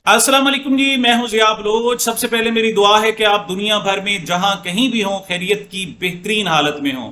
السلام علیکم جی، میں ہوں ضیاء بلوچ۔ سب سے پہلے میری دعا ہے کہ آپ دنیا بھر میں جہاں کہیں بھی ہوں خیریت کی بہترین حالت میں ہوں۔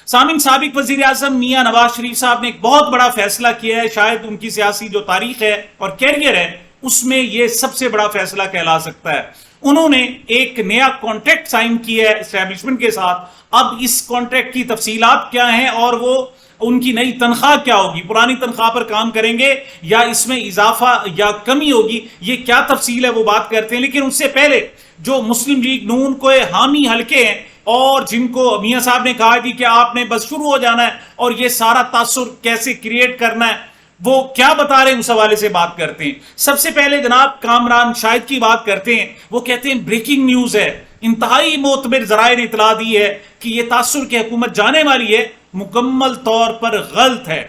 سامعین، سابق وزیر اعظم میاں نواز شریف صاحب نے ایک بہت بڑا فیصلہ کیا ہے، شاید ان کی سیاسی جو تاریخ ہے اور کیریئر ہے اس میں یہ سب سے بڑا فیصلہ کہلا سکتا ہے۔ انہوں نے ایک نیا کانٹریکٹ سائن کیا ہے اسٹیبلشمنٹ کے ساتھ۔ اب اس کانٹریکٹ کی تفصیلات کیا ہیں اور وہ ان کی نئی تنخواہ کیا ہوگی، پرانی تنخواہ پر کام کریں گے یا اس میں اضافہ یا کمی ہوگی، یہ کیا تفصیل ہے وہ بات کرتے ہیں۔ لیکن اس سے پہلے جو مسلم لیگ نون کو حامی حلقے ہیں اور جن کو میاں صاحب نے کہا تھی کہ آپ نے بس شروع ہو جانا ہے اور یہ سارا تاثر کیسے کریٹ کرنا ہے، وہ کیا بتا رہے ہیں اس حوالے سے بات کرتے ہیں۔ سب سے پہلے جناب کامران شاہد کی بات کرتے ہیں۔ وہ کہتے ہیں بریکنگ نیوز ہے، انتہائی معتبر ذرائع نے اطلاع دی ہے کہ یہ تاثر کی حکومت جانے والی ہے مکمل طور پر غلط ہے۔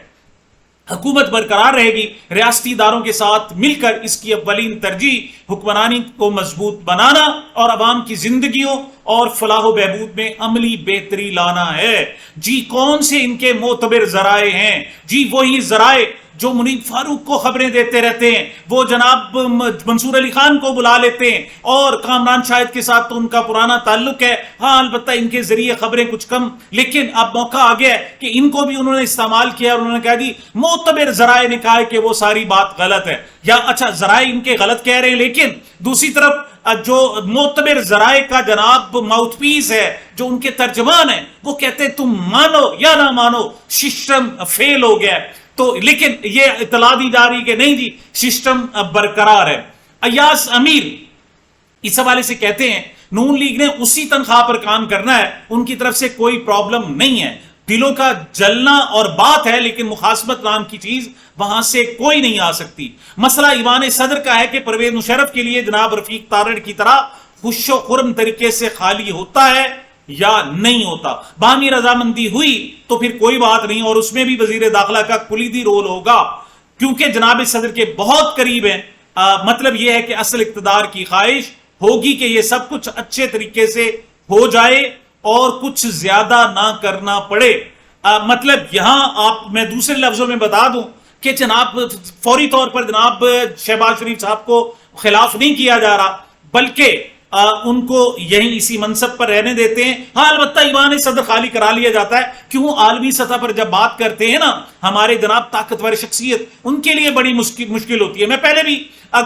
حکومت برقرار رہے گی، ریاستی اداروں کے ساتھ مل کر اس کی اولین ترجیح حکمرانی کو مضبوط بنانا اور عوام کی زندگیوں اور فلاح و بہبود میں عملی بہتری لانا ہے۔ جی کون سے ان کے معتبر ذرائع ہیں؟ جی وہی ذرائع جو منیب فاروق کو خبریں دیتے رہتے ہیں، وہ جناب منصور علی خان کو بلا لیتے ہیں، اور کامران شاہد کے ساتھ تو ان کا پرانا تعلق ہے، ہاں البتہ ان کے ذریعے خبریں کچھ کم، لیکن اب موقع آ گیا ہے کہ ان کو بھی انہوں نے استعمال کیا اور انہوں نے کہا جی معتبر ذرائع نے کہا ہے کہ وہ ساری بات غلط ہے، یا اچھا ذرائع ان کے غلط کہہ رہے ہیں، لیکن دوسری طرف جو معتبر ذرائع کا جناب ماؤتھ پیس ہے، جو ان کے ترجمان ہیں، وہ کہتے ہیں تم مانو یا نہ مانو سسٹم فیل ہو گیا ہے۔ تو لیکن یہ اطلاع دی جا رہی کہ نہیں جی سسٹم برقرار ہے۔ ایاز امیر اس حوالے سے کہتے ہیں نون لیگ نے اسی تنخواہ پر کام کرنا ہے، ان کی طرف سے کوئی پرابلم نہیں ہے، دلوں کا جلنا اور بات ہے لیکن مخاصمت نام کی چیز وہاں سے کوئی نہیں آ سکتی۔ مسئلہ ایوان صدر کا ہے کہ پرویز مشرف کے لیے جناب رفیق تارڑ کی طرح خوش و خرم طریقے سے خالی ہوتا ہے یا نہیں ہوتا۔ باہمی رضامندی ہوئی تو پھر کوئی بات نہیں، اور اس میں بھی وزیر داخلہ کا کلیدی رول ہوگا کیونکہ جناب صدر کے بہت قریب ہیں۔ مطلب یہ ہے کہ اصل اقتدار کی خواہش ہوگی کہ یہ سب کچھ اچھے طریقے سے ہو جائے اور کچھ زیادہ نہ کرنا پڑے۔ مطلب یہاں میں دوسرے لفظوں میں بتا دوں کہ جناب فوری طور پر جناب شہباز شریف صاحب کو خلاف نہیں کیا جا رہا، بلکہ ان کو یہیں اسی منصب پر رہنے دیتے ہیں۔ ہاں البتہ ایوان صدر خالی کرا لیا جاتا ہے، کیوں عالمی سطح پر جب بات کرتے ہیں نا ہمارے جناب طاقتور شخصیت، ان کے لیے بڑی مشکل ہوتی ہے۔ میں پہلے بھی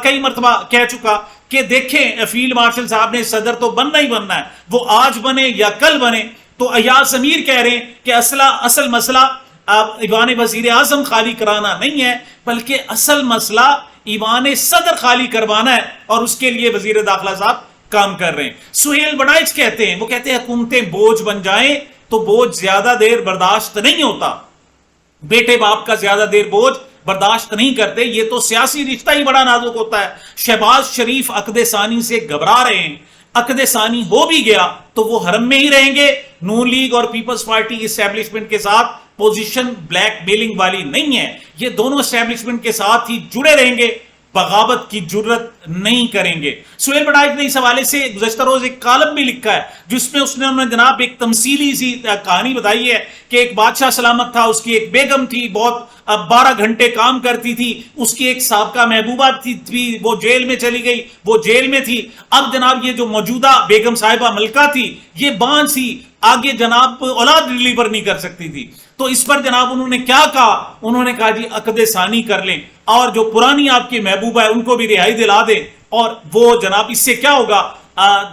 کئی مرتبہ کہہ چکا کہ دیکھیں فیلڈ مارشل صاحب نے صدر تو بننا ہی بننا ہے، وہ آج بنے یا کل بنے۔ تو ایاز امیر کہہ رہے ہیں کہ اصل مسئلہ ایوان وزیر اعظم خالی کرانا نہیں ہے، بلکہ اصل مسئلہ ایوان صدر خالی کروانا ہے، اور اس کے لیے وزیر داخلہ صاحب کام کر رہے ہیں۔ سہیل بڑائچ کہتے ہیں، وہ کہتے ہیں حکومتیں بوجھ بن جائیں تو بوجھ زیادہ دیر برداشت نہیں ہوتا، بیٹے باپ کا زیادہ دیر بوجھ برداشت نہیں کرتے، یہ تو سیاسی رشتہ ہی بڑا نازک ہوتا ہے۔ شہباز شریف عقد ثانی سے گھبرا رہے ہیں، عقد ثانی ہو بھی گیا تو وہ حرم میں ہی رہیں گے۔ نون لیگ اور پیپلز پارٹی اسٹیبلشمنٹ کے ساتھ پوزیشن بلیک میلنگ والی نہیں ہے، یہ دونوں اسٹیبلشمنٹ کے ساتھ ہی جڑے رہیں گے، بغاوت کی جرت نہیں کریں گے۔ سہیل بڑائچ نے اس حوالے سے گزشتہ روز ایک کالم بھی لکھا ہے جس میں انہوں نے جناب ایک تمثیلی سی کہانی بتائی ہے کہ ایک بادشاہ سلامت تھا، اس کی ایک بیگم تھی، بہت 12 گھنٹے کام کرتی تھی، اس کی ایک سابقہ محبوبہ تھی، وہ جیل میں چلی گئی، وہ جیل میں تھی۔ اب جناب یہ جو موجودہ بیگم صاحبہ ملکہ تھی یہ بانجھ تھی، آگے جناب اولاد ڈلیور نہیں کر سکتی تھی، تو اس پر جناب انہوں نے کیا کہا، انہوں نے کہا جی عقد ثانی کر لیں اور جو پرانی آپ کی محبوبہ ہے ان کو بھی رہائی دلا دیں، اور وہ جناب اس سے کیا ہوگا،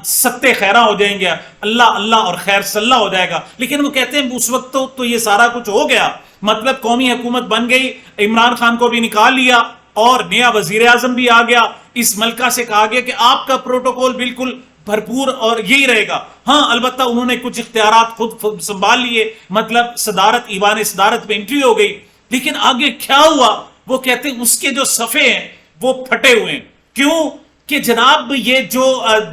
ستے خیرہ ہو جائیں گے، اللہ اللہ اور خیر صلہ ہو جائے گا۔ لیکن وہ کہتے ہیں اس وقت تو یہ سارا کچھ ہو گیا، مطلب قومی حکومت بن گئی، عمران خان کو بھی نکال لیا اور نیا وزیر اعظم بھی آ گیا، اس ملکہ سے کہا گیا کہ آپ کا پروٹوکول بالکل بھرپور اور یہی رہے گا۔ ہاں البتہ انہوں نے کچھ اختیارات خود سنبھال لیے، مطلب صدارت ایوان صدارت میں انٹری ہو گئی، لیکن آگے کیا ہوا وہ کہتے ہیں اس کے جو صفحے ہیں وہ پھٹے ہوئے ہیں۔ کیوں کہ جناب یہ جو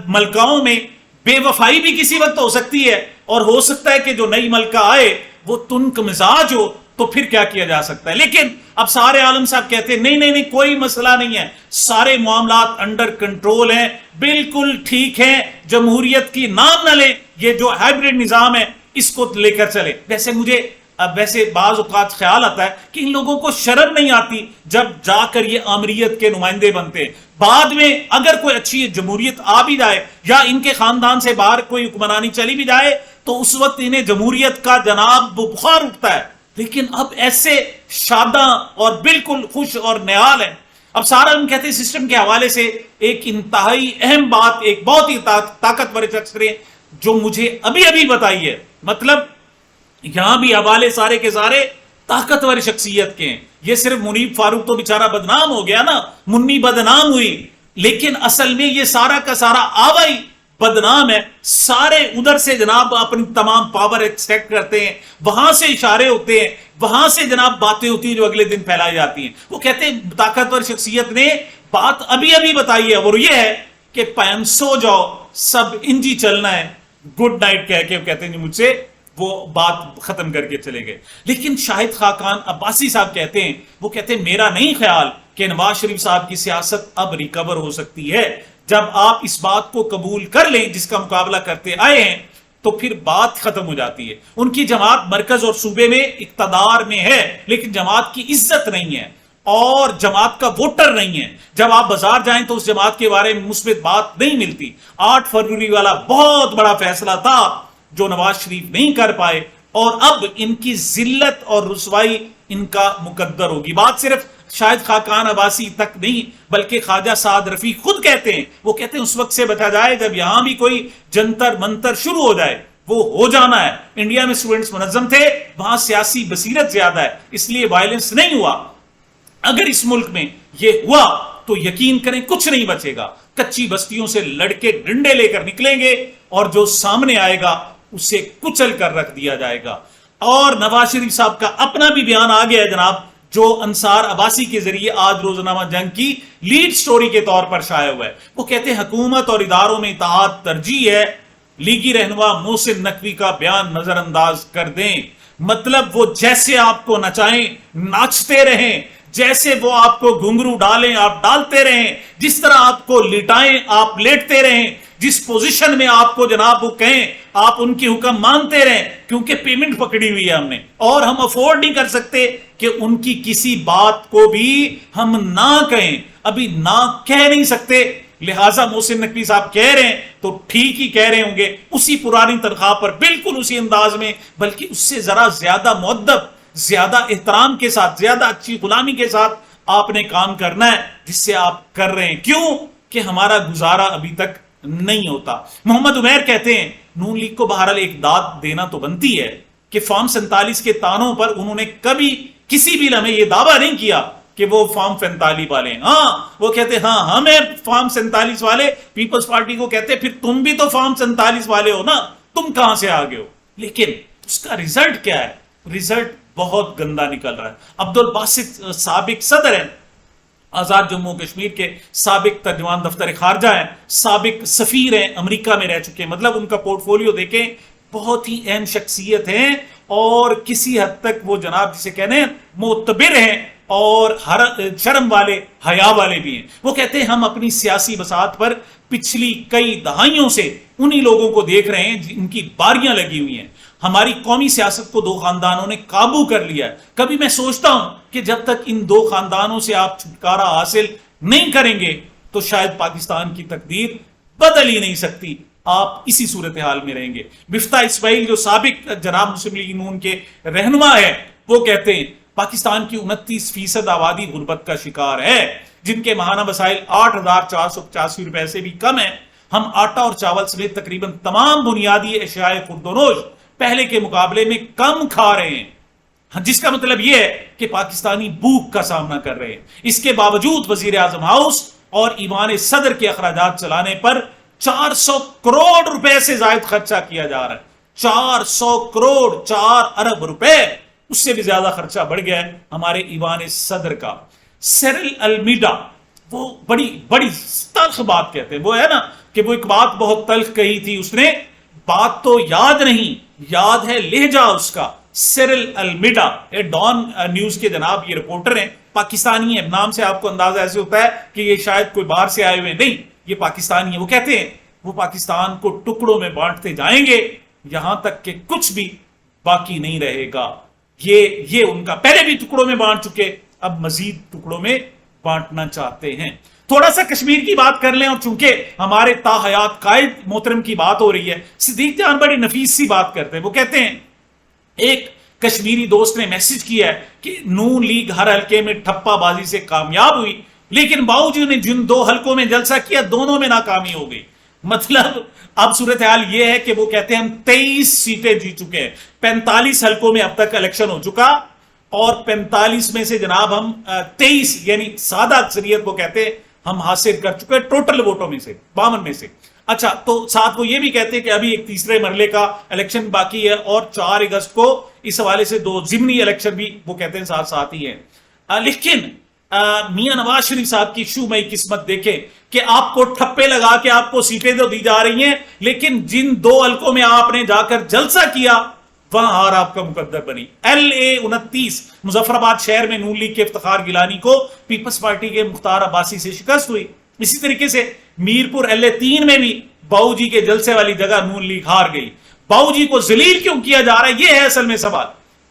ملکاؤں میں بے وفائی بھی کسی وقت ہو سکتی ہے، اور ہو سکتا ہے کہ جو نئی ملکہ آئے وہ تنک مزاج ہو، تو پھر کیا کیا جا سکتا ہے۔ لیکن اب سارے عالم صاحب کہتے ہیں نہیں کوئی مسئلہ نہیں ہے، سارے معاملات انڈر کنٹرول ہیں، بالکل ٹھیک ہیں، جمہوریت کی نام نہ لیں، یہ جو ہائبرڈ نظام ہے اس کو لے کر چلے۔ ویسے مجھے اب ویسے بعض اوقات خیال آتا ہے کہ ان لوگوں کو شرم نہیں آتی جب جا کر یہ آمریت کے نمائندے بنتے ہیں. بعد میں اگر کوئی اچھی جمہوریت آ بھی جائے یا ان کے خاندان سے باہر کوئی حکمرانی چلی بھی جائے تو اس وقت انہیں جمہوریت کا جناب بخار اٹھتا ہے. لیکن اب ایسے شاداں اور بالکل خوش اور نہال ہیں. اب سارا ہم کہتے ہیں سسٹم کے حوالے سے ایک انتہائی اہم بات ایک بہت ہی طاقتور شخص نے جو مجھے ابھی ابھی بتائی ہے. مطلب یہاں بھی حوالے سارے کے سارے طاقتور شخصیت کے ہیں. یہ صرف منیب فاروق تو بیچارہ بدنام ہو گیا نا, منی بدنام ہوئی, لیکن اصل میں یہ سارا کا سارا آوائی بدنام ہے. سارے ادھر سے جناب اپنی تمام پاور ایکسٹریکٹ کرتے ہیں, وہاں سے اشارے ہوتے ہیں, وہاں سے جناب باتیں ہوتی ہیں جو اگلے دن پھیلائی جاتی ہیں. وہ کہتے ہیں طاقتور شخصیت نے بات ابھی ابھی بتائی ہے اور یہ ہے کہ پین سو جاؤ سب انجی چلنا ہے, گڈ نائٹ کہہ کے کہتے ہیں مجھ سے وہ بات ختم کر کے چلے گئے. لیکن شاہد خاقان عباسی صاحب کہتے ہیں, وہ کہتے ہیں میرا نہیں خیال کہ نواز شریف صاحب کی سیاست اب ریکور ہو سکتی ہے. جب آپ اس بات کو قبول کر لیں جس کا مقابلہ کرتے آئے ہیں تو پھر بات ختم ہو جاتی ہے. ان کی جماعت مرکز اور صوبے میں اقتدار میں ہے لیکن جماعت کی عزت نہیں ہے اور جماعت کا ووٹر نہیں ہے. جب آپ بازار جائیں تو اس جماعت کے بارے میں مثبت بات نہیں ملتی. 8 فروری والا بہت بڑا فیصلہ تھا جو نواز شریف نہیں کر پائے اور اب ان کی ذلت اور رسوائی ان کا مقدر ہوگی. بات صرف شاہد خاقان عباسی تک نہیں بلکہ خواجہ سعد رفیق خود کہتے ہیں, وہ کہتے ہیں اس وقت سے بچا جائے جب یہاں بھی کوئی جنتر منتر شروع ہو جائے. وہ ہو جانا ہے. انڈیا میں اسٹوڈنٹس منظم تھے, وہاں سیاسی بصیرت زیادہ ہے اس لیے وائلنس نہیں ہوا. اگر اس ملک میں یہ ہوا تو یقین کریں کچھ نہیں بچے گا. کچی بستیوں سے لڑکے ڈنڈے لے کر نکلیں گے اور جو سامنے آئے گا اسے کچل کر رکھ دیا جائے گا. اور نواز شریف صاحب کا اپنا بھی بیان آ گیا ہے جناب, جو انصار عباسی کے ذریعے آج روزنامہ جنگ کی لیڈ سٹوری کے طور پر شائع ہوا ہے. وہ کہتے ہیں حکومت اور اداروں میں اتحاد ترجیح ہے. لیگی رہنما محسن نقوی کا بیان نظر انداز کر دیں. مطلب وہ جیسے آپ کو نچائیں ناچتے رہیں, جیسے وہ آپ کو گھنگرو ڈالیں آپ ڈالتے رہیں, جس طرح آپ کو لٹائیں آپ لیٹتے رہیں, جس پوزیشن میں آپ کو جناب وہ کہیں آپ ان کی حکم مانتے رہیں, کیونکہ پیمنٹ پکڑی ہوئی ہے ہم نے اور ہم افورڈ نہیں کر سکتے کہ ان کی کسی بات کو بھی ہم نہ کہیں. ابھی نہ کہہ نہیں سکتے, لہٰذا محسن نقوی صاحب کہہ رہے ہیں تو ٹھیک ہی کہہ رہے ہوں گے, اسی پرانی تنخواہ پر بالکل اسی انداز میں, بلکہ اس سے ذرا زیادہ مؤدب, زیادہ احترام کے ساتھ, زیادہ اچھی غلامی کے ساتھ آپ نے کام کرنا ہے جس سے آپ کر رہے ہیں. کیوں کہ ہمارا گزارا ابھی تک نہیں ہوتا. محمد عمیر کہتے ہیں نون لیگ کو بہرحال ایک داد دینا تو بنتی ہے کہ فارم 47 کے تانوں پر انہوں نے کبھی کسی بھی لمحے یہ دعویٰ نہیں کیا کہ وہ فارم 45 والے ہیں. ہاں وہ کہتے ہیں ہاں ہمیں فارم 47 والے, پیپلز پارٹی کو کہتے ہیں پھر تم بھی تو فارم 47 والے ہو نا, تم کہاں سے آگے ہو. لیکن اس کا ریزلٹ کیا ہے؟ ریزلٹ بہت گندا نکل رہا ہے. عبد الباسط سابق صدر ہیں آزاد جموں کشمیر کے, سابق ترجمان دفتر خارجہ ہیں, سابق سفیر ہیں, امریکہ میں رہ چکے ہیں. مطلب ان کا پورٹ فولیو دیکھیں, بہت ہی اہم شخصیت ہیں اور کسی حد تک وہ جناب جسے کہنے معتبر ہیں اور شرم والے, حیا والے بھی ہیں. وہ کہتے ہیں ہم اپنی سیاسی بساط پر پچھلی کئی دہائیوں سے انہی لوگوں کو دیکھ رہے ہیں جن کی باریاں لگی ہوئی ہیں. ہماری قومی سیاست کو 2 خاندانوں نے قابو کر لیا ہے. کبھی میں سوچتا ہوں کہ جب تک ان 2 خاندانوں سے آپ چھٹکارا حاصل نہیں کریں گے تو شاید پاکستان کی تقدیر بدل ہی نہیں سکتی, آپ اسی صورتحال میں رہیں گے. مفتاح اسماعیل جو سابق جناب مسلم لیگ نون کے رہنما ہے, وہ کہتے ہیں پاکستان کی 29% آبادی غربت کا شکار ہے, جن کے ماہانہ وسائل 8,485 روپے سے بھی کم ہیں. ہم آٹا اور چاول سمیت تقریباً تمام بنیادی اشیاء خوردونوش پہلے کے مقابلے میں کم کھا رہے ہیں, جس کا مطلب یہ ہے کہ پاکستانی بھوک کا سامنا کر رہے ہیں. اس کے باوجود وزیر اعظم ہاؤس اور ایوان صدر کے اخراجات چلانے پر 400 کروڑ روپے سے زائد خرچہ کیا جا رہا ہے. 400 کروڑ, 4 ارب روپے, اس سے بھی زیادہ خرچہ بڑھ گیا ہے ہمارے ایوان صدر کا. سیرل المیڈا وہ بڑی تلخ بات کہتے ہیں, وہ ہے نا کہ وہ ایک بات بہت تلخ کہی تھی اس نے, بات تو یاد نہیں, یاد ہے لہجہ اس کا. سیرل المیڈا ڈان نیوز کے جناب یہ رپورٹر ہیں, پاکستانی ہیں. نام سے آپ کو اندازہ ایسے ہوتا ہے کہ یہ شاید کوئی باہر سے آئے ہوئے, نہیں, یہ پاکستانی ہیں. وہ کہتے ہیں وہ پاکستان کو ٹکڑوں میں بانٹتے جائیں گے یہاں تک کہ کچھ بھی باقی نہیں رہے گا. یہ ان کا پہلے بھی ٹکڑوں میں بانٹ چکے، اب مزید ٹکڑوں میں بانٹنا چاہتے ہیں۔ تھوڑا سا کشمیر کی بات کر لیں، اور چونکہ ہمارے تاحیات قائد محترم کی بات ہو رہی ہے، صدیق جان بڑی نفیس سی بات کرتے ہیں۔ وہ کہتے ہیں ایک کشمیری دوست نے میسج کیا ہے کہ نون لیگ ہر حلقے میں ٹھپا بازی سے کامیاب ہوئی، لیکن باوجود نے جن 2 حلقوں میں جلسہ کیا دونوں میں ناکامی ہو گئی۔ مطلب اب صورتحال یہ ہے کہ وہ کہتے ہیں ہم 23 سیٹیں جیت چکے ہیں، 45 حلقوں میں اب تک الیکشن ہو چکا، اور 45 میں سے جناب ہم 23 یعنی سادہ اکثریت کو کہتے ہیں ہم حاصل کر چکے ٹوٹل ووٹوں میں سے 52 میں سے۔ اچھا، تو ساتھ وہ یہ بھی کہتے ہیں کہ ابھی ایک تیسرے مرحلے کا الیکشن باقی ہے، اور 4 اگست کو اس حوالے سے 2 ضمنی الیکشن بھی وہ کہتے ہیں ساتھ ساتھ ہی ہیں۔ لیکن میاں نواز شریف صاحب کی شومئی قسمت دیکھیں کہ آپ کو ٹھپے لگا کے آپ کو سیٹیں تو دی جا رہی ہیں، لیکن جن 2 حلقوں میں آپ نے جا کر جلسہ کیا وہاں ہار آپ کا مقدر بنی۔ LA-29 مظفر آباد شہر میں نون لیگ کے افتخار گیلانی کو پیپلز پارٹی کے مختار عباسی سے شکست ہوئی۔ اسی طریقے سے میرپور LA-3 میں بھی باؤ جی کے جلسے والی جگہ نون لیگ ہار گئی۔ باؤ جی کو ذلیل کیوں کیا جا رہا ہے، یہ ہے اصل میں سوال۔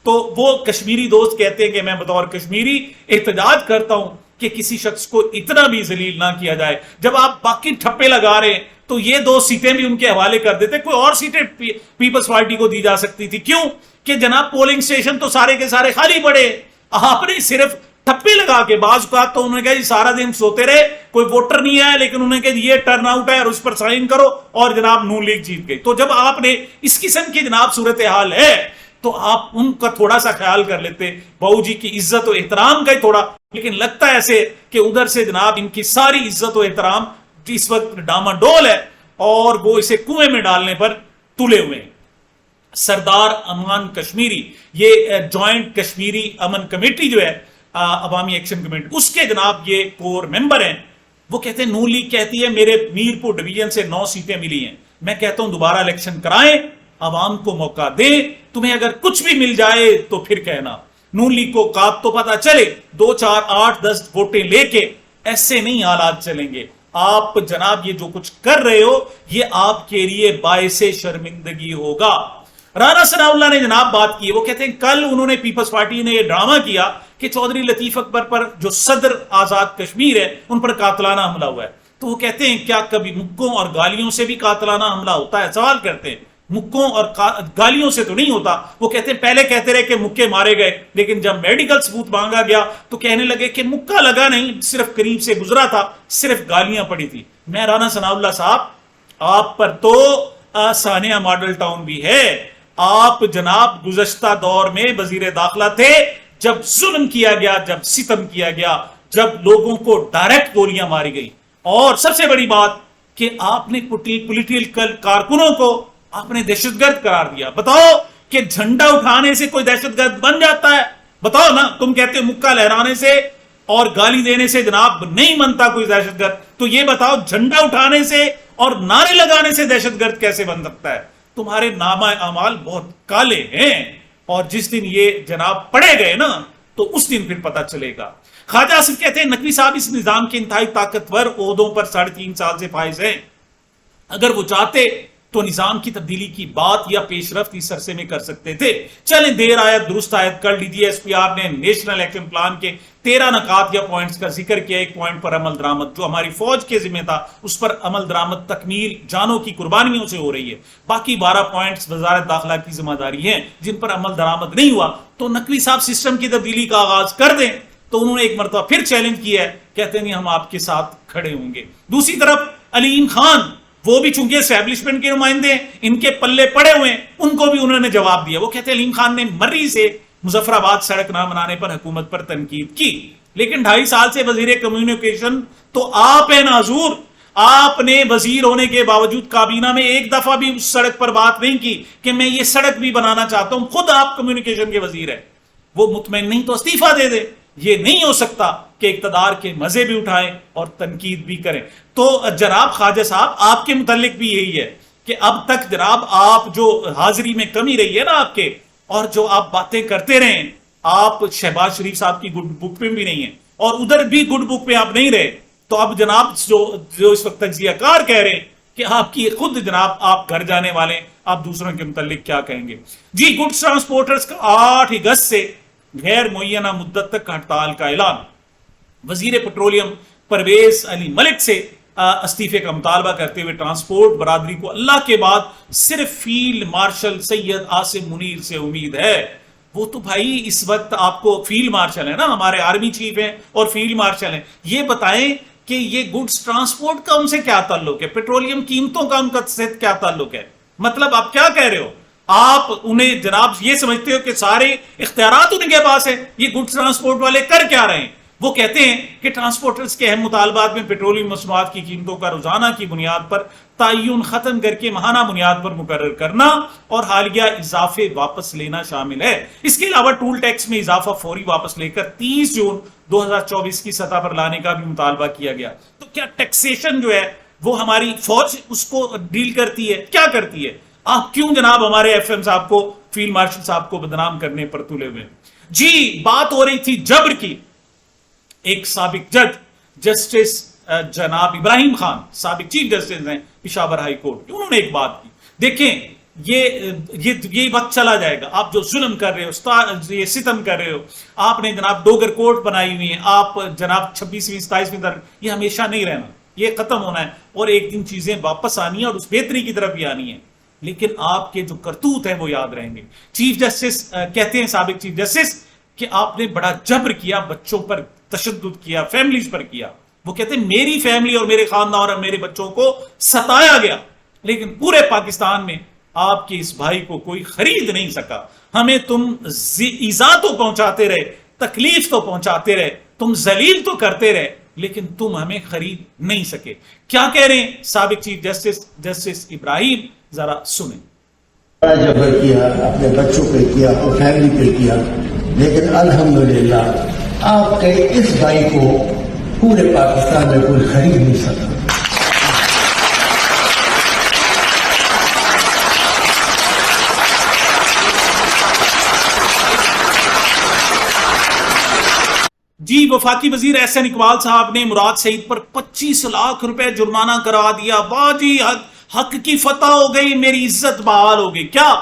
تو وہ کشمیری دوست کہتے ہیں کہ میں بطور کشمیری احتجاج کرتا ہوں کہ کسی شخص کو اتنا بھی ذلیل نہ کیا جائے۔ جب آپ باقی ٹھپے لگا رہے ہیں تو یہ 2 سیٹیں بھی ان کے حوالے کر دیتے، کوئی اور سیٹیں پیپلز پارٹی کو دی جا سکتی تھی۔ کیوں کہ جناب پولنگ سٹیشن تو سارے کے سارے خالی پڑے، آپ نے صرف ٹھپے لگا کے بعض اوقات تو انہوں نے کہا جی سارا دن سوتے رہے، کوئی ووٹر نہیں آیا، لیکن انہوں نے کہا یہ ٹرن آؤٹ ہے اور اس پر سائن کرو، اور جناب نون لیگ جیت گئی۔ تو جب آپ نے اس قسم کی جناب صورتحال ہے تو آپ ان کا تھوڑا سا خیال کر لیتے، باؤ جی کی عزت و احترام کا ہی تھوڑا، لیکن لگتا ہے ایسے کہ ادھر سے جناب ان کی ساری عزت و احترام اس وقت ڈاما ڈول ہے اور وہ اسے کنویں میں ڈالنے پر تلے ہوئے ہیں۔ سردار امان کشمیری، یہ جوائنٹ کشمیری امن کمیٹی جو ہے عوامی ایکشن کمیٹی، اس کے جناب یہ کور ممبر ہیں، وہ کہتے ہیں نون لیگ کہتی ہے میرے میرپور ڈویژن سے 9 سیٹیں ملی ہیں، میں کہتا ہوں دوبارہ الیکشن کرائیں، عوام کو موقع دیں، تمہیں اگر کچھ بھی مل جائے تو پھر کہنا۔ نون لیگ کو کاپ تو پتا چلے 2 4 8 10 ووٹیں لے کے ایسے نہیں حالات چلیں گے۔ آپ جناب یہ جو کچھ کر رہے ہو یہ آپ کے لیے باعث شرمندگی ہوگا۔ رانا ثناء اللہ نے جناب بات کی، وہ کہتے ہیں کل انہوں نے پیپلز پارٹی نے یہ ڈرامہ کیا کہ چودھری لطیف اکبر پر جو صدر آزاد کشمیر ہے ان پر قاتلانہ حملہ ہوا ہے۔ تو وہ کہتے ہیں کیا کبھی مکوں اور گالیوں سے بھی قاتلانہ حملہ ہوتا ہے؟ سوال کرتے ہیں، مکوں اور گالیوں سے تو نہیں ہوتا۔ وہ کہتے ہیں پہلے کہتے رہے کہ مکے مارے گئے، لیکن جب میڈیکل ثبوت مانگا گیا تو کہنے لگے کہ مکہ لگا نہیں، صرف قریب سے گزرا تھا، صرف گالیاں پڑی تھی۔ میں رانا ثناء اللہ صاحب آپ پر تو ثانیہ ماڈل ٹاؤن بھی ہے، آپ جناب گزشتہ دور میں وزیر داخلہ تھے جب ظلم کیا گیا، جب ستم کیا گیا، جب لوگوں کو ڈائریکٹ گولیاں ماری گئی، اور سب سے بڑی بات کہ آپ نے پولیٹیکل کارکنوں کو آپ نے دہشت گرد قرار دیا۔ بتاؤ کہ جھنڈا اٹھانے سے کوئی دہشت گرد بن جاتا ہے؟ بتاؤ نا، تم کہتے ہو مکہ لہرانے سے اور گالی دینے سے جناب نہیں بنتا کوئی دہشت گرد، تو یہ بتاؤ جھنڈا اٹھانے سے اور نعرے لگانے سے دہشت گرد کیسے بن سکتا ہے؟ تمہارے نامہ اعمال بہت کالے ہیں، اور جس دن یہ جناب پڑے گئے نا تو اس دن پھر پتہ چلے گا۔ خواجہ آصف کہتے ہیں نقوی صاحب اس نظام کے انتہائی طاقتور عہدوں پر 3.5 سال سے فائز ہیں، اگر وہ چاہتے تو نظام کی تبدیلی کی بات یا پیش رفت اس عرصے میں کر سکتے تھے۔ چلیں دیر آیت درست آیت کر لیجیے۔ SPR نے نیشنل ایکشن پلان کے 13 نکات یا پوائنٹس کا ذکر کیا، ایک پوائنٹ پر عمل درآمد جو ہماری فوج کے ذمہ تھا اس پر عمل درآمد تکمیل جانوں کی قربانیوں سے ہو رہی ہے، باقی 12 پوائنٹس وزارت داخلہ کی ذمہ داری ہیں جن پر عمل درآمد نہیں ہوا۔ تو نقوی صاحب سسٹم کی تبدیلی کا آغاز کر دیں، تو انہوں نے ایک مرتبہ پھر چیلنج کیا ہے، کہتے ہیں ہم آپ کے ساتھ کھڑے ہوں گے۔ دوسری طرف علیم خان، وہ بھی چونکہ اسٹیبلشمنٹ کے نمائندے ہیں، ان کے پلے پڑے ہوئے ہیں، ان کو بھی انہوں نے جواب دیا۔ وہ کہتے ہیں علیم خان نے مرری سے مظفر آباد سڑک نہ بنانے پر حکومت پر تنقید کی، لیکن 2.5 سال سے وزیر کمیونیکیشن تو آپ ہیں نا حضور، آپ نے وزیر ہونے کے باوجود کابینہ میں ایک دفعہ بھی اس سڑک پر بات نہیں کی کہ میں یہ سڑک بھی بنانا چاہتا ہوں، خود آپ کمیونیکیشن کے وزیر ہیں۔ وہ مطمئن نہیں تو استعفیٰ دے دے۔ یہ نہیں ہو سکتا کہ اقتدار کے مزے بھی اٹھائیں اور تنقید بھی کریں۔ تو جناب خواجہ صاحب آپ کے متعلق بھی یہی ہے کہ اب تک جناب آپ جو حاضری میں کمی رہی ہے نا آپ کے، اور جو آپ باتیں کرتے رہے، آپ شہباز شریف صاحب کی گڈ بک پہ بھی نہیں ہیں اور ادھر بھی گڈ بک پہ آپ نہیں رہے، تو اب جناب جو اس وقت تجزیہ کار کہہ رہے ہیں کہ آپ کی خود جناب آپ گھر جانے والے آپ دوسروں کے متعلق کیا کہیں گے. جی گڈس ٹرانسپورٹرز کا 8 اگست سے غیر معینہ مدت تک ہڑتال کا اعلان. وزیر پیٹرولیم پرویز علی ملک سے استعفے کا مطالبہ کرتے ہوئے ٹرانسپورٹ برادری کو اللہ کے بعد صرف فیلڈ مارشل سید عاصم منیر سے امید ہے. وہ تو بھائی اس وقت آپ کو فیلڈ مارشل ہے نا, ہمارے آرمی چیف ہیں اور فیلڈ مارشل ہیں. یہ بتائیں کہ یہ گڈس ٹرانسپورٹ کا ان سے کیا تعلق ہے, پیٹرولیم قیمتوں کا ان کا کیا تعلق ہے؟ مطلب آپ کیا کہہ رہے ہو؟ آپ انہیں جناب یہ سمجھتے ہو کہ سارے اختیارات ان کے پاس ہیں؟ یہ گڈس ٹرانسپورٹ والے کر کیا رہے ہیں؟ وہ کہتے ہیں کہ ٹرانسپورٹرز کے اہم مطالبات میں پیٹرولیم مصنوعات کی قیمتوں کا روزانہ کی بنیاد پر تعین ختم کر کے ماہانہ بنیاد پر مقرر کرنا اور حالیہ اضافے واپس لینا شامل ہے. اس کے علاوہ ٹول ٹیکس میں اضافہ فوری واپس لے کر 30 جون 2024 کی سطح پر لانے کا بھی مطالبہ کیا گیا. تو کیا ٹیکسیشن جو ہے وہ ہماری فوج اس کو ڈیل کرتی ہے؟ کیا کرتی ہے؟ آپ کیوں جناب ہمارے ایف ایم صاحب کو, فیلڈ مارشل صاحب کو بدنام کرنے پر تلے ہوئے؟ جی بات ہو رہی تھی جبر کی. ایک سابق جج جسٹس جناب ابراہیم خان سابق چیف جسٹس ہیں پشاور ہائی کورٹ, انہوں نے ایک بات کی. دیکھیں یہ وقت چلا جائے گا. آپ جو ظلم کر رہے ہو, یہ ستم کر رہے ہو, آپ نے جناب ڈوگر کورٹ بنائی ہوئی ہیں, آپ جناب 26ویں 27ویں در, یہ ہمیشہ نہیں رہنا, یہ ختم ہونا ہے اور ایک دن چیزیں واپس آنی ہیں اور اس بہتری کی طرف بھی آنی ہے. لیکن آپ کے جو کرتوت ہیں وہ یاد رہیں گے. چیف جسٹس کہتے ہیں, سابق چیف جسٹس, کہ آپ نے بڑا جبر کیا, بچوں پر تشدد کیا, فیملیز پر کیا. وہ کہتے ہیں میری فیملی اور میرے خاندان اور میرے بچوں کو ستایا گیا, لیکن پورے پاکستان میں آپ کے اس بھائی کو کوئی خرید نہیں سکا. ہمیں تم ایذا تو پہنچاتے رہے, تکلیف تو پہنچاتے رہے, تم ذلیل تو کرتے رہے, لیکن تم ہمیں خرید نہیں سکے. کیا کہہ رہے ہیں سابق چیف جسٹس ابراہیم, ذرا سنیں. جبر کیا, اپنے بچوں پہ کیا, اور فیملی پہ کیا, لیکن الحمدللہ آپ کے اس بھائی کو پورے پاکستان میں کوئی خرید نہیں سکتا. جی وفاقی وزیر احسن اقبال صاحب نے مراد سعید پر 25 لاکھ روپے جرمانہ کروا دیا. واہ جی, حق کی فتح ہو گئی, میری عزت بحال ہو گئی. کیا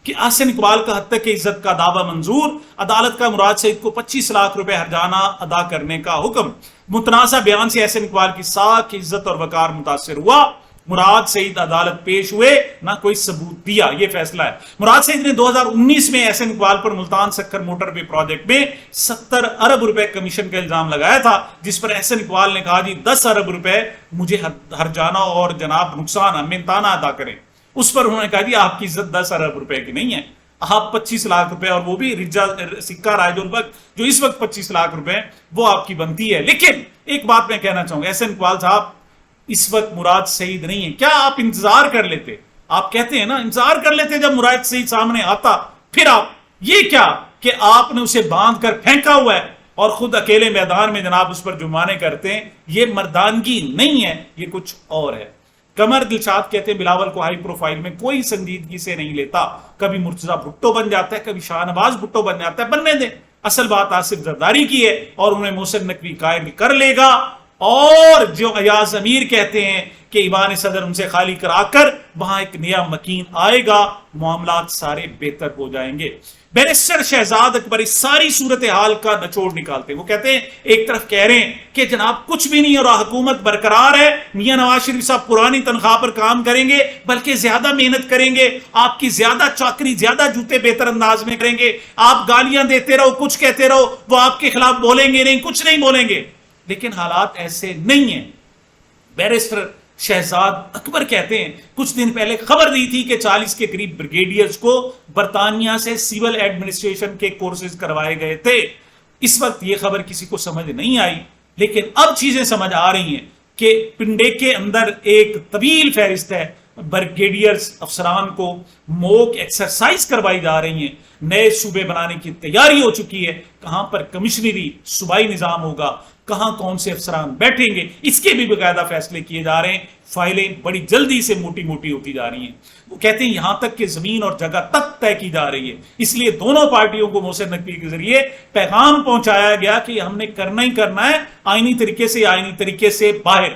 کہ احسن اقبال کا حد تک عزت کا دعویٰ منظور, عدالت کا مراد سعید کو 25 لاکھ روپے ہرجانہ ادا کرنے کا حکم. متنازع بیان سے احسن اقبال کی ساکھ, عزت اور وقار متاثر ہوا. مراد سعید عدالت پیش ہوئے, نہ کوئی ثبوت دیا, یہ فیصلہ ہے. مراد سعید نے 2019 میں احسن اقبال پر ملتان سکر موٹر وے پروجیکٹ میں 70 ارب روپے کمیشن کا الزام لگایا تھا, جس پر احسن اقبال نے کہا جی 10 ارب روپے مجھے ہرجانہ اور جناب نقصان منتانہ ادا کریں. اس پر انہوں نے کہا جی آپ کی عزت 10 ارب روپے کی نہیں ہے, آپ 25 لاکھ روپے, اور وہ بھی سکہ رائج الوقت جو اس وقت 25 لاکھ روپے وہ آپ کی بنتی ہے. لیکن ایک بات میں کہنا چاہوں گا, احسن اقبال صاحب اس وقت مراد سعید نہیں ہے. کیا آپ انتظار کر لیتے؟ آپ کہتے ہیں نا انتظار کر لیتے جب مراد سعید سامنے آتا, پھر آپ یہ کیا کہ آپ نے اسے باندھ کر پھینکا ہوا ہے اور خود اکیلے میدان میں جناب اس پر جرمانے کرتے ہیں. یہ مردانگی نہیں ہے, یہ کچھ اور ہے. قمر دلشاد کہتے ہیں بلاول کو ہائی پروفائل میں کوئی سنجیدگی سے نہیں لیتا, کبھی مرتضی بھٹو بن جاتا ہے, کبھی شاہ نواز بھٹو بن جاتا ہے. بننے دیں, اصل بات آصف زرداری کی ہے اور انہیں محسن نقوی قائل کر لے گا. اور جو ایاز امیر کہتے ہیں کہ ایوان صدر ان سے خالی کرا کر وہاں ایک نیا مکین آئے گا, معاملات سارے بہتر ہو جائیں گے. بیرسٹر شہزاد اکبر اس ساری صورتحال کا نچوڑ نکالتے ہیں. وہ کہتے ہیں ایک طرف کہہ رہے ہیں کہ جناب کچھ بھی نہیں اور حکومت برقرار ہے, میاں نواز شریف صاحب پرانی تنخواہ پر کام کریں گے, بلکہ زیادہ محنت کریں گے, آپ کی زیادہ چاکری, زیادہ جوتے بہتر انداز میں کریں گے. آپ گالیاں دیتے رہو, کچھ کہتے رہو, وہ آپ کے خلاف بولیں گے نہیں, کچھ نہیں بولیں گے. لیکن حالات ایسے نہیں ہیں. بیرسٹر شہزاد اکبر کہتے ہیں کچھ دن پہلے خبر دی تھی کہ 40 کے قریب بریگیڈیئرز کو برطانیہ سے سیول ایڈمنسٹریشن کے کورسز کروائے گئے تھے. اس وقت یہ خبر کسی کو سمجھ نہیں آئی, لیکن اب چیزیں سمجھ آ رہی ہیں کہ پنڈے کے اندر ایک طویل فہرست ہے. بریگیڈیئرز افسران کو موک ایکسرسائز کروائی جا رہی ہیں, نئے صوبے بنانے کی تیاری ہو چکی ہے. کہاں پر کمشنری صوبائی نظام ہوگا, کہاں کون سے افسران بیٹھیں گے, اس کے بھی باقاعدہ فیصلے کیے جا رہے ہیں. فائلیں بڑی جلدی سے موٹی موٹی ہوتی جا رہی ہیں. وہ کہتے ہیں یہاں تک کہ زمین اور جگہ تک طے کی جا رہی ہے. اس لیے دونوں پارٹیوں کو محسن نقوی کے ذریعے پیغام پہنچایا گیا کہ ہم نے کرنا ہی کرنا ہے, آئینی طریقے سے باہر.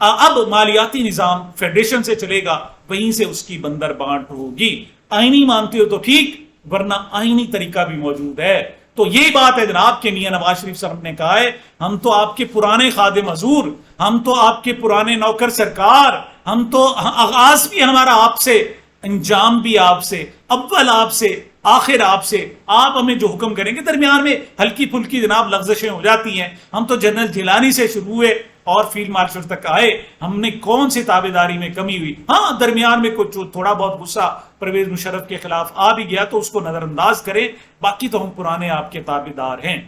اب مالیاتی نظام فیڈریشن سے چلے گا, وہیں سے اس کی بندر بانٹ ہوگی. آئینی مانتے ہو تو ٹھیک, ورنہ آئینی طریقہ بھی موجود ہے. تو یہی بات ہے جناب کہ میاں نواز شریف صاحب نے کہا ہے ہم تو آپ کے پرانے خادم حضور, ہم تو آپ کے پرانے نوکر سرکار, ہم تو آغاز بھی ہمارا آپ سے, انجام بھی آپ سے, اول آپ سے, آخر آپ سے. آپ ہمیں جو حکم کریں گے, درمیان میں ہلکی پھلکی جناب لغزشیں ہو جاتی ہیں. ہم تو جنرل جیلانی سے شروع ہوئے اور فیلڈ مارشل تک آئے, ہم نے کون سی تابعداری میں کمی ہوئی؟ ہاں درمیان میں کچھ تھوڑا بہت غصہ پرویز مشرف کے خلاف آ بھی گیا تو اس کو نظر انداز کریں, باقی تو ہم پرانے آپ کے تابعدار ہیں.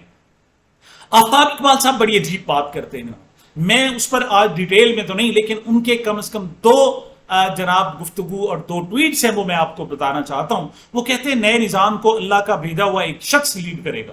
آفتاب اقبال صاحب بڑی عجیب بات کرتے ہیں, میں اس پر آج ڈیٹیل میں تو نہیں, لیکن ان کے کم از کم 2 جناب گفتگو اور 2 ٹویٹس ہیں وہ میں آپ کو بتانا چاہتا ہوں. وہ کہتے ہیں نئے نظام کو اللہ کا بھیجا ہوا ایک شخص لیڈ کرے گا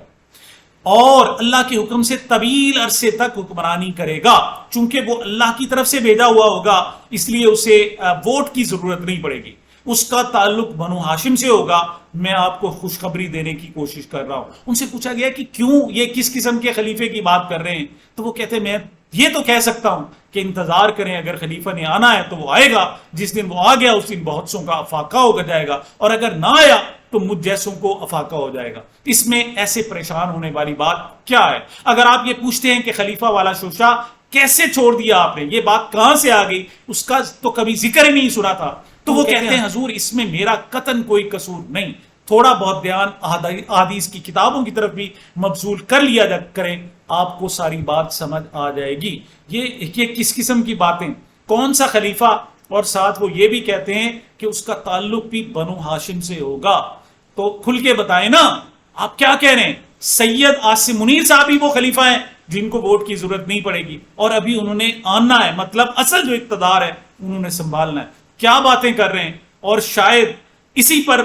اور اللہ کے حکم سے طویل عرصے تک حکمرانی کرے گا. چونکہ وہ اللہ کی طرف سے بھیجا ہوا ہوگا اس لیے اسے ووٹ کی ضرورت نہیں پڑے گی, اس کا تعلق بنو ہاشم سے ہوگا. میں آپ کو خوشخبری دینے کی کوشش کر رہا ہوں. ان سے پوچھا گیا کہ کیوں یہ کس قسم کے خلیفے کی بات کر رہے ہیں, تو وہ کہتے ہیں میں یہ تو کہہ سکتا ہوں کہ انتظار کریں, اگر خلیفہ نے آنا ہے تو وہ آئے گا, جس دن وہ آ گیا اس دن بہت سوں کا افاقہ ہو جائے گا, اور اگر نہ آیا تو مجھ جیسوں کو افاقہ ہو جائے گا. اس میں ایسے پریشان ہونے والی بات کیا ہے؟ اگر آپ یہ پوچھتے ہیں کہ خلیفہ والا شوشہ کیسے چھوڑ دیا آپ نے, یہ بات کہاں سے آ گئی, اس کا تو کبھی ذکر ہی نہیں سنا تھا, تو وہ کہتے ہیں حضور اس میں میرا قطعاً کوئی قصور نہیں. تھوڑا بہت دھیان احادیث کی کتابوں کی طرف بھی مبذول کر لیا کریں, آپ کو ساری بات سمجھ آ جائے گی. یہ کس قسم کی باتیں, کون سا خلیفہ, اور ساتھ وہ یہ بھی کہتے ہیں کہ اس کا تعلق بھی بنو ہاشم سے ہوگا. تو کھل کے بتائیں نا, آپ کیا کہہ رہے ہیں؟ سید عاصم منیر صاحب ہی وہ خلیفہ ہیں جن کو ووٹ کی ضرورت نہیں پڑے گی, اور ابھی انہوں نے آنا ہے, مطلب اصل جو اقتدار ہے انہوں نے سنبھالنا ہے. کیا باتیں کر رہے ہیں؟ اور شاید اسی پر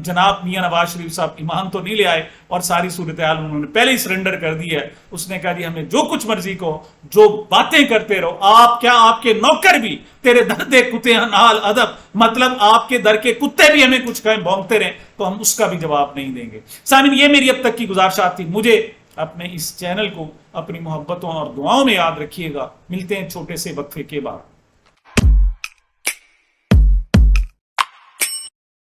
جناب میاں نواز شریف صاحب ایمان تو نہیں لے آئے اور ساری صورتحال انہوں نے پہلے ہی سرنڈر کر دی ہے. اس نے کہا جی ہمیں جو کچھ مرضی کو, جو باتیں کرتے رہو, آپ کیا آپ کے نوکر بھی تیرے درد کتے نال ادب, مطلب آپ کے در کے کتے بھی ہمیں کچھ کہیں بھونکتے رہیں تو ہم اس کا بھی جواب نہیں دیں گے. سامعین یہ میری اب تک کی گزارشات تھی. مجھے اپنے اس چینل کو اپنی محبتوں اور دعاؤں میں یاد رکھیے گا. ملتے ہیں چھوٹے سے وقفے کے بعد.